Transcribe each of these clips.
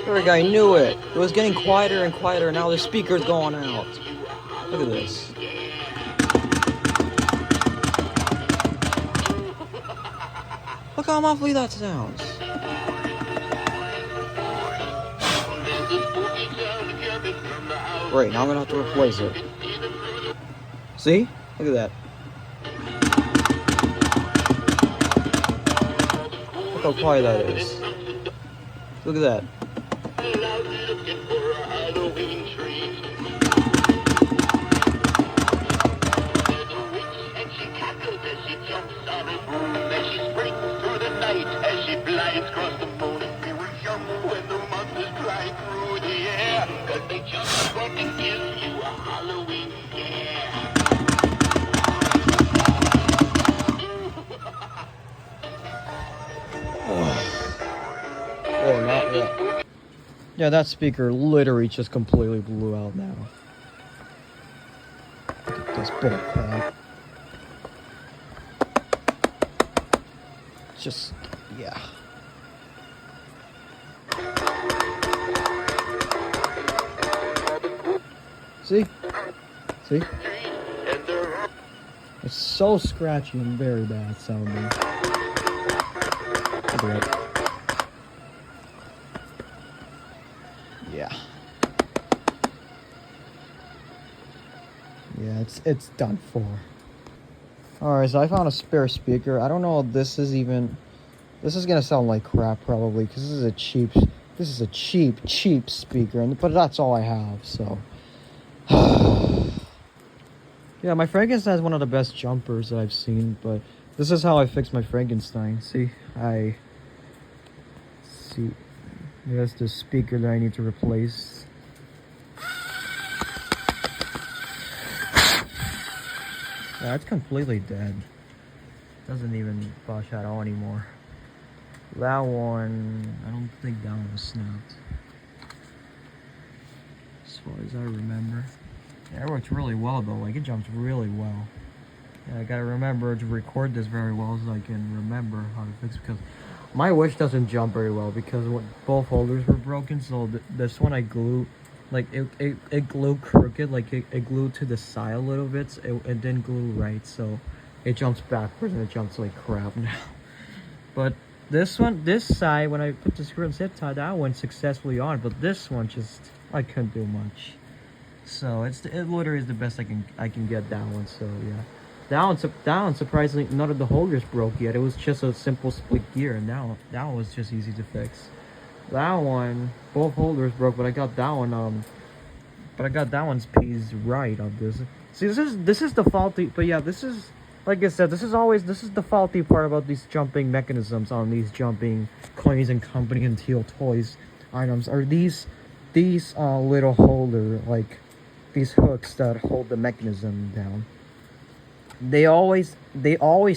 Eric, I knew it. It was getting quieter and quieter, and now the speaker's going out. Look at this. Look how muffly that sounds. Great, now I'm gonna have to replace it. See? Look at that. Look how quiet that is. Look at that. Oh, not yet. Yeah, that speaker literally just completely blew out now. Look at this bull crap. Just, yeah. See? See? It's so scratchy and very bad sounding. Look at that. Yeah. Yeah, it's done for. Alright, so I found a spare speaker. I don't know if this is even... This is gonna sound like crap probably, because this is a cheap speaker, but that's all I have, so... Yeah, my Frankenstein is one of the best jumpers that I've seen, but this is how I fixed my Frankenstein. See, that's the speaker that I need to replace. Yeah, it's completely dead. Doesn't even bush at all anymore. That one, I don't think that one was snapped, as far as I remember. Yeah, it works really well though, like it jumps really well. Yeah, I gotta remember to record this very well so I can remember how to fix it, because my Wish doesn't jump very well because both holders were broken, so this one I glued, like it glued crooked, like it glued to the side a little bit, so it didn't glue right, so it jumps backwards and it jumps like crap now. But this side, when I put the screw and zip tie, that one successfully on, but this one just, I couldn't do much. So it literally is the best I can get that one. So yeah, that one surprisingly none of the holders broke yet. It was just a simple split gear, and that one was just easy to fix. That one, both holders broke, but I got that one one's piece right on this. See, this is the faulty, but yeah, this is, like I said, this is the faulty part about these jumping mechanisms on these jumping Coins and Company and Teal Toys items, are these little holder, like these hooks that hold the mechanism down. They always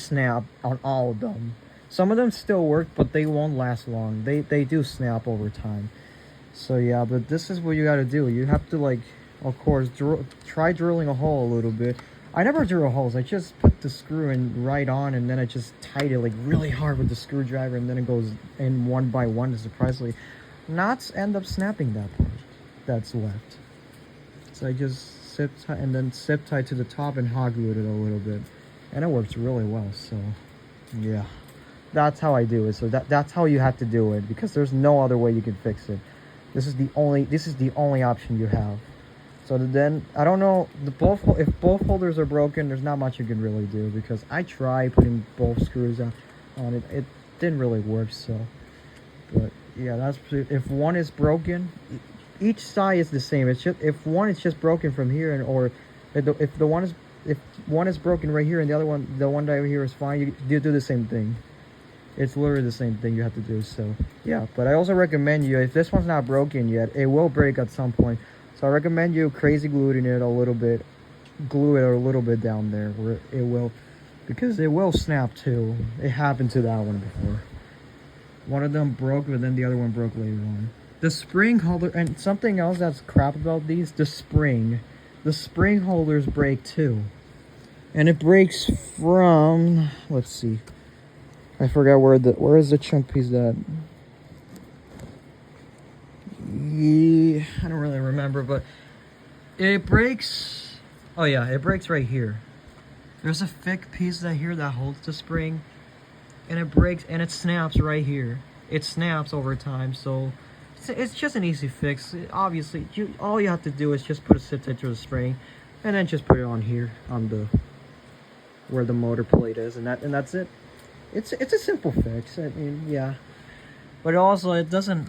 snap on all of them. Some of them still work, but they won't last long. They do snap over time. So yeah, but this is what you gotta do. You have to, like, of course, try drilling a hole a little bit. I never drill holes. I just put the screw in right on, and then I just tied it like really hard with the screwdriver, and then it goes in one by one to surprisingly not end up snapping that part that's left. So I just zip tie and then zip tie to the top and hot glued it a little bit, and it works really well. So yeah, that's how I do it. So that's how you have to do it, because there's no other way you can fix it. This is the only option you have. So then, I don't know, if both holders are broken, there's not much you can really do, because I tried putting both screws on it. It didn't really work, so. But yeah, if one is broken, each side is the same. It's just, if one is just broken from here, or if one is broken right here and the one right here is fine, you do the same thing. It's literally the same thing you have to do. So yeah, but I also recommend you, if this one's not broken yet, it will break at some point. So I recommend you crazy gluing it a little bit, glue it a little bit down there where it will, because it will snap too. It happened to that one before. One of them broke, but then the other one broke later on. The spring holder, and something else that's crap about these, the spring holders break too. And it breaks from, let's see, I forgot where is the chunk piece that, remember, but it breaks. Oh yeah, it breaks right here. There's a thick piece that here that holds the spring, and it breaks and it snaps right here. It snaps over time, so it's just an easy fix. Obviously, all you have to do is just put a sit into the spring, and then just put it on here on the where the motor plate is, and that's it. It's a simple fix. I mean, yeah, but also it doesn't.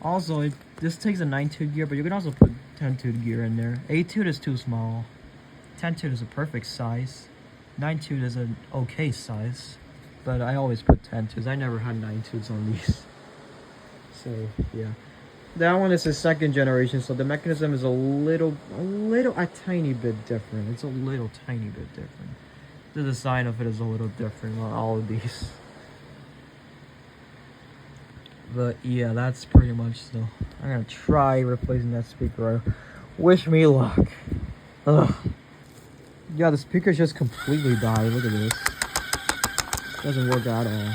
Also, this takes a 9-tooth gear, but you can also put 10-tooth gear in there. 8-tooth is too small. 10-tooth is a perfect size. 9-tooth is an okay size, but I always put 10-tooths. I never had 9-tooths on these. So yeah, that one is a second generation, so the mechanism is a tiny bit different. It's a little tiny bit different. The design of it is a little different on all of these. But yeah, that's pretty much so. I'm gonna try replacing that speaker. Wish me luck. Ugh. Yeah, the speaker just completely died. Look at this. Doesn't work at all.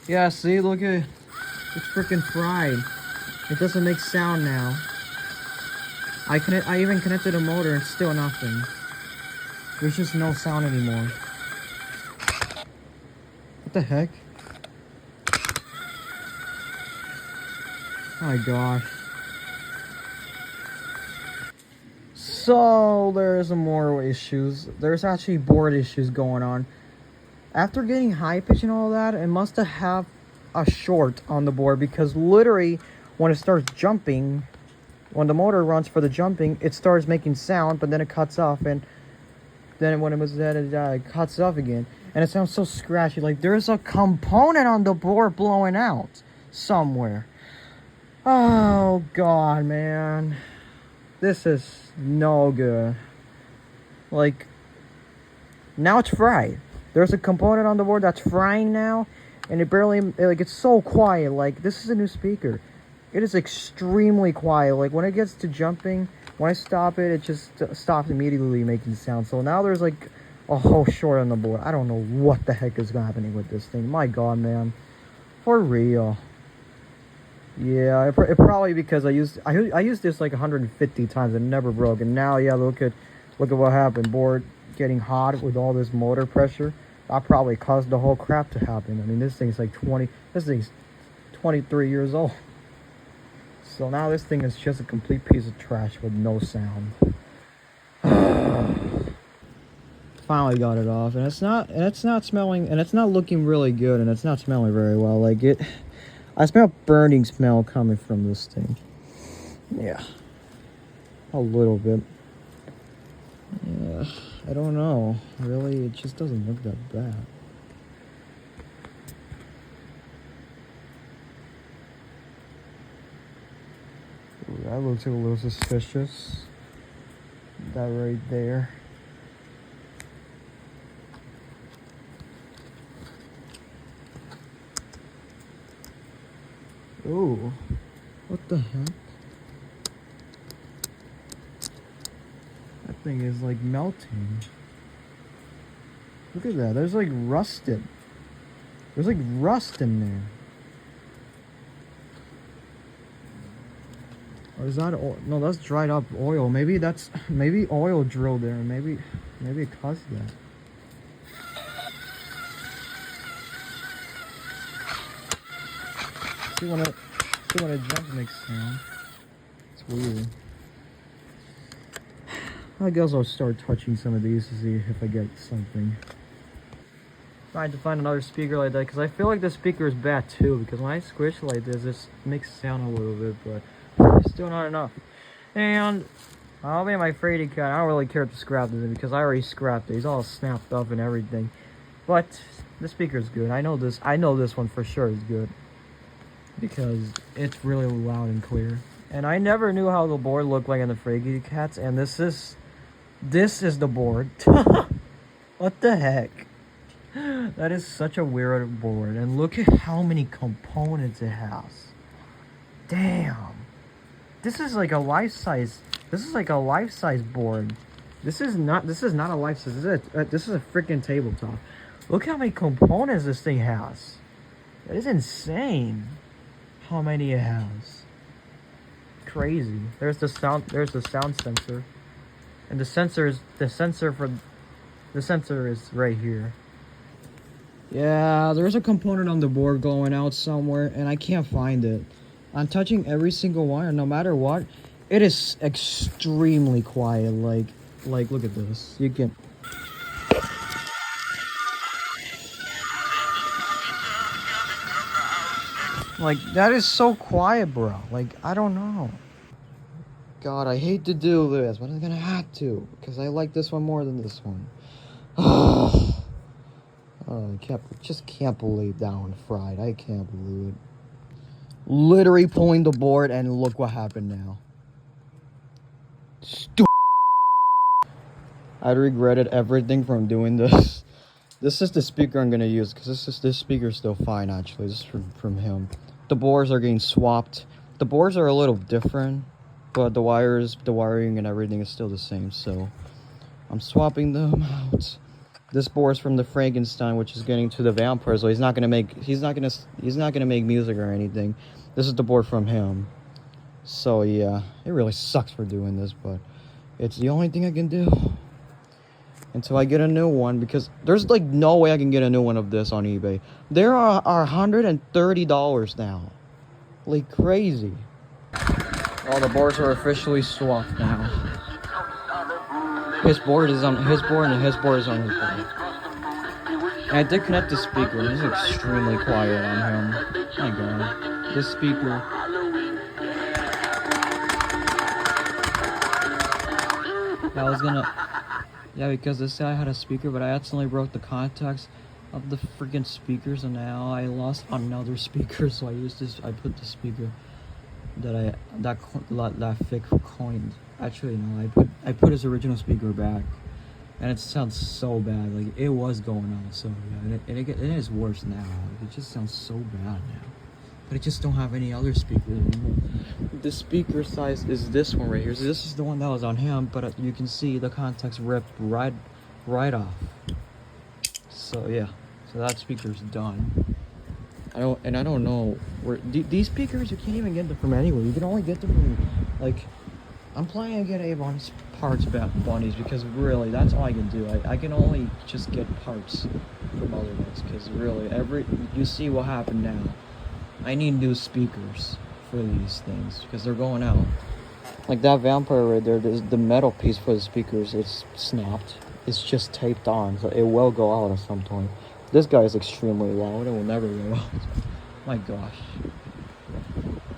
Yeah, see, look at it. It's freaking fried. It doesn't make sound now. I even connected a motor and still nothing. There's just no sound anymore. What the heck? Oh my gosh. So there's more issues. There's actually board issues going on. After getting high pitch and all that, it must have a short on the board, because literally when it starts jumping, when the motor runs for the jumping, it starts making sound, but then it cuts off, and then when it was dead, it cuts off again, and it sounds so scratchy. Like there's a component on the board blowing out somewhere. Oh god, man, this is no good. Like now it's fried. There's a component on the board that's frying now, and it barely, like, it's so quiet. Like, this is a new speaker. It is extremely quiet. Like, when it gets to jumping, when I stop it, it just stops immediately making sound. So now there's, like, a whole short on the board. I don't know what the heck is happening with this thing. My god, man. For real. Yeah, it probably because I used this, like, 150 times and it never broke. And now, yeah, look at what happened. Board getting hot with all this motor pressure. That probably caused the whole crap to happen. I mean, this thing's like 23 years old. So now this thing is just a complete piece of trash with no sound. Finally got it off, and it's not smelling, and it's not looking really good, and it's not smelling very well. Like I smell burning smell coming from this thing. Yeah, a little bit. Yeah, I don't know. Really, it just doesn't look that bad. Ooh, that looks a little suspicious. That right there. Ooh, what the heck? That thing is like melting. Look at that. There's like rusted. There's like rust in there. Or is that oil? No, that's dried up oil. Maybe oil drilled there. Maybe it caused that. See when it jumps, it makes sound. It's weird. I guess I'll start touching some of these to see if I get something. Trying to find another speaker like that, because I feel like the speaker is bad too, because when I squish like this, it makes sound a little bit, but still not enough. And I'll be my fraidy cat. I don't really care to scrap this because I already scrapped it. He's all snapped up and everything. But the speaker's good. I know this one for sure is good, because it's really loud and clear. And I never knew how the board looked like in the Fraidy Cats, and this is the board. What the heck? That is such a weird board, and look at how many components it has. Damn. This is like a life-size board. This is not a life size. This is a freaking tabletop. Look how many components this thing has. That is insane. How many it has. Crazy. There's the sound sensor. And the sensor is right here. Yeah, there's a component on the board going out somewhere and I can't find it. I'm touching every single wire, no matter what. It is extremely quiet. Like look at this. You can. Like, that is so quiet, bro. Like, I don't know. God, I hate to do this, but I'm gonna have to. Because I like this one more than this one. I just can't believe that one fried. I can't believe it. Literally pulling the board, and look what happened now. Stupid. I regretted everything from doing this. This is the speaker I'm gonna use, because this speaker's still fine, actually. This is from him. The boards are getting swapped. The boards are a little different, but the wiring and everything is still the same, so I'm swapping them out. This board's from the Frankenstein, which is getting to the Vampire, so he's not gonna make music or anything. This is the board from him. So yeah, it really sucks for doing this, but it's the only thing I can do until I get a new one, because there's like no way I can get a new one of this on eBay. There are $130 now. Like crazy. All the boards are officially swapped now. His board is on his board and his board is on his board. And I did connect the speaker. This is extremely quiet on him. My god. This speaker. I was gonna... Yeah, because this guy had a speaker, but I accidentally broke the contacts of the freaking speakers, and now I lost another speaker, so I used this. I put the speaker that Vic coined. Actually, no, I put his original speaker back, and it sounds so bad. Like, it was going on so bad, and it is worse now. It just sounds so bad now. But I just don't have any other speakers anymore. The speaker size is this one right here. So this is the one that was on him, but you can see the contacts ripped right off. So yeah, so that speaker's done. I don't know where these speakers, you can't even get them from anywhere. You can only get them from, like, I'm planning to get Avon's parts bunnies, because really that's all I can do. I can only just get parts from other ones, because really you see what happened now. I need new speakers for these things, because they're going out. Like that Vampire right there, the metal piece for the speakers, it's snapped. It's just taped on, so it will go out at some point. This guy is extremely loud. It will never go out. My gosh.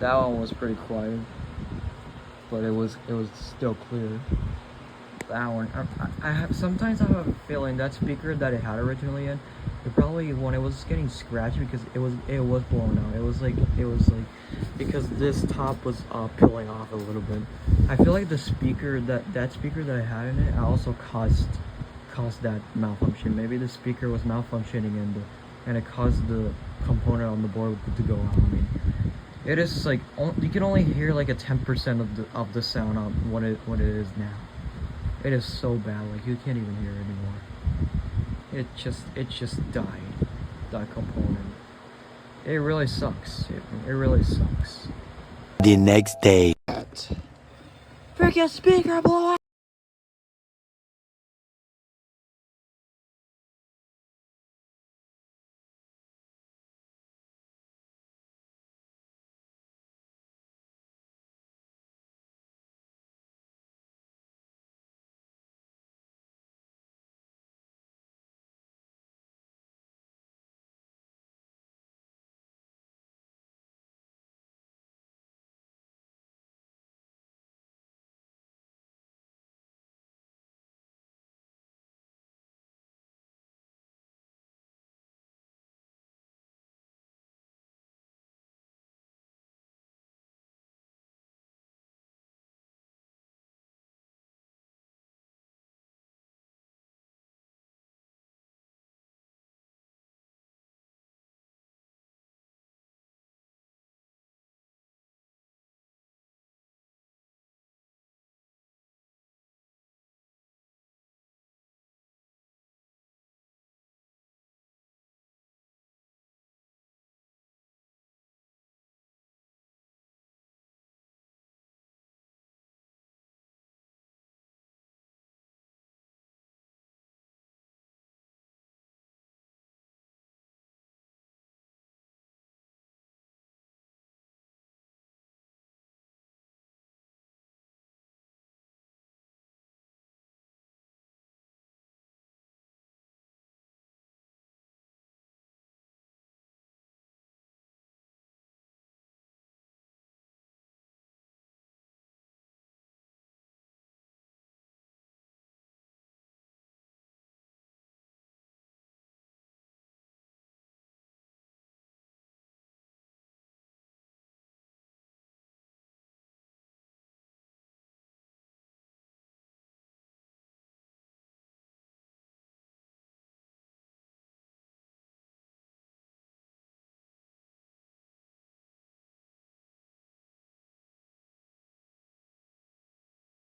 That one was pretty quiet, but it was still clear. That one, sometimes I have a feeling that speaker that it had originally in, it probably, when it was getting scratched, because it was blown out. It was like because this top was peeling off a little bit. I feel like the speaker that speaker that I had in it also caused that malfunction. Maybe the speaker was malfunctioning and it caused the component on the board to go out. I mean, it is like you can only hear like a 10% of the sound on what it is now. It is so bad, like you can't even hear it anymore. It just died, that component. It really sucks. It really sucks. The next day. Freaking speaker blew